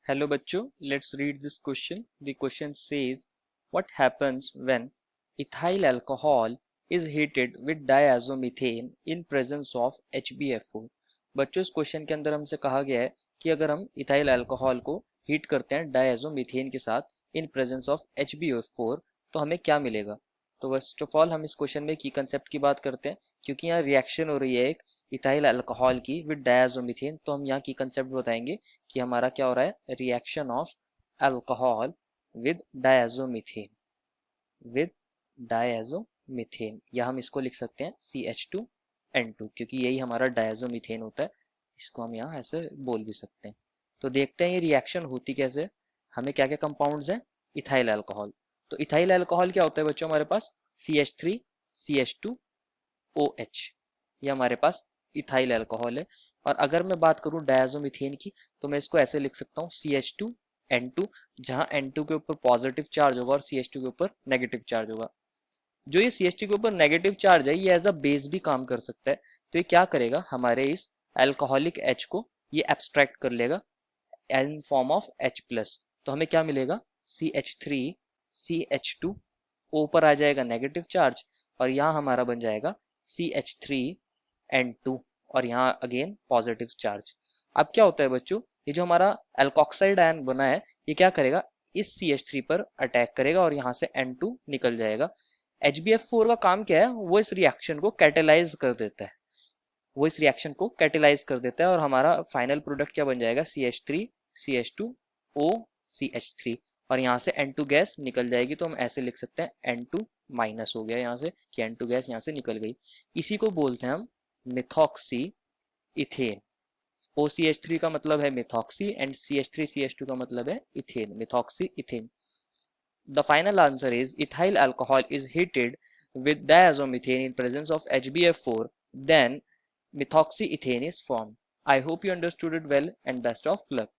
Hello bachcho, let's read this question. The question says, what happens when ethyl alcohol is heated with diazomethane in presence of HBFO? बच्चों इस question के अंदर हमसे कहा गया है कि अगर हम इथाइल अल्कोहल को हीट करते हैं डायजोमीथेन के साथ इन प्रेजेंस ऑफ HbO4 तो हमें क्या मिलेगा। तो फर्स्ट ऑफ ऑल हम इस क्वेश्चन में की कंसेप्ट की बात करते हैं, क्योंकि यहाँ रिएक्शन हो रही है एक इथाइल अल्कोहल की विद डायजोमीथेन, तो हम यहाँ की कंसेप्ट बताएंगे कि हमारा क्या हो रहा है, reaction of alcohol with diazomethane, with diazomethane, या हम इसको लिख सकते हैं CH2N2, क्योंकि यही हमारा डायजोमीथेन होता है। इसको हम यहाँ ऐसे बोल भी सकते हैं। तो देखते हैं ये रिएक्शन होती कैसे। हमें क्या क्या कंपाउंड्स हैं, इथाइल अल्कोहल। तो इथाइल अल्कोहल क्या होता है बच्चों, हमारे पास CH3 CH2OH, ये हमारे पास इथाइल अल्कोहल है। और अगर मैं बात करूं डायजोमीथेन की, तो मैं इसको ऐसे लिख सकता हूँ CH2N2, जहां N2 के ऊपर पॉजिटिव चार्ज होगा और CH2 के ऊपर नेगेटिव चार्ज होगा। जो ये CH2 के ऊपर नेगेटिव चार्ज है ये एज अ बेस भी काम कर सकता है। तो ये क्या करेगा, हमारे इस अल्कोहलिक H को ये एब्स्ट्रैक्ट कर लेगा इन फॉर्म ऑफ H+। तो हमें क्या मिलेगा, CH3 CH2, ऊपर आ जाएगा नेगेटिव चार्ज और यहाँ हमारा बन जाएगा CH3N2, और यहाँ अगेन पॉजिटिव चार्ज। अब क्या होता है बच्चों, ये जो हमारा एल्कोक्साइड आयन बना है ये क्या करेगा, इस CH3 पर अटैक करेगा और यहाँ से N2 निकल जाएगा। HbF4 का काम क्या है, वो इस रिएक्शन को कैटेलाइज कर देता है, वो इस रिएक्शन को कैटेलाइज कर देता है और हमारा फाइनल प्रोडक्ट क्या बन जाएगा, CH3 CH2O CH3, और यहाँ से N2 गैस निकल जाएगी। तो हम ऐसे लिख सकते हैं N2 माइनस हो गया यहाँ से, कि N2 गैस यहाँ से निकल गई। इसी को बोलते हैं हम मिथॉक्सी इथेन। OCH3 का मतलब है मिथॉक्सी एंड CH3 CH2 का मतलब है ethane, methoxy ethane. The final answer is ethyl alcohol is heated with diazomethane in presence of HbF4, then methoxyethane is formed. I hope you understood it well and best of luck.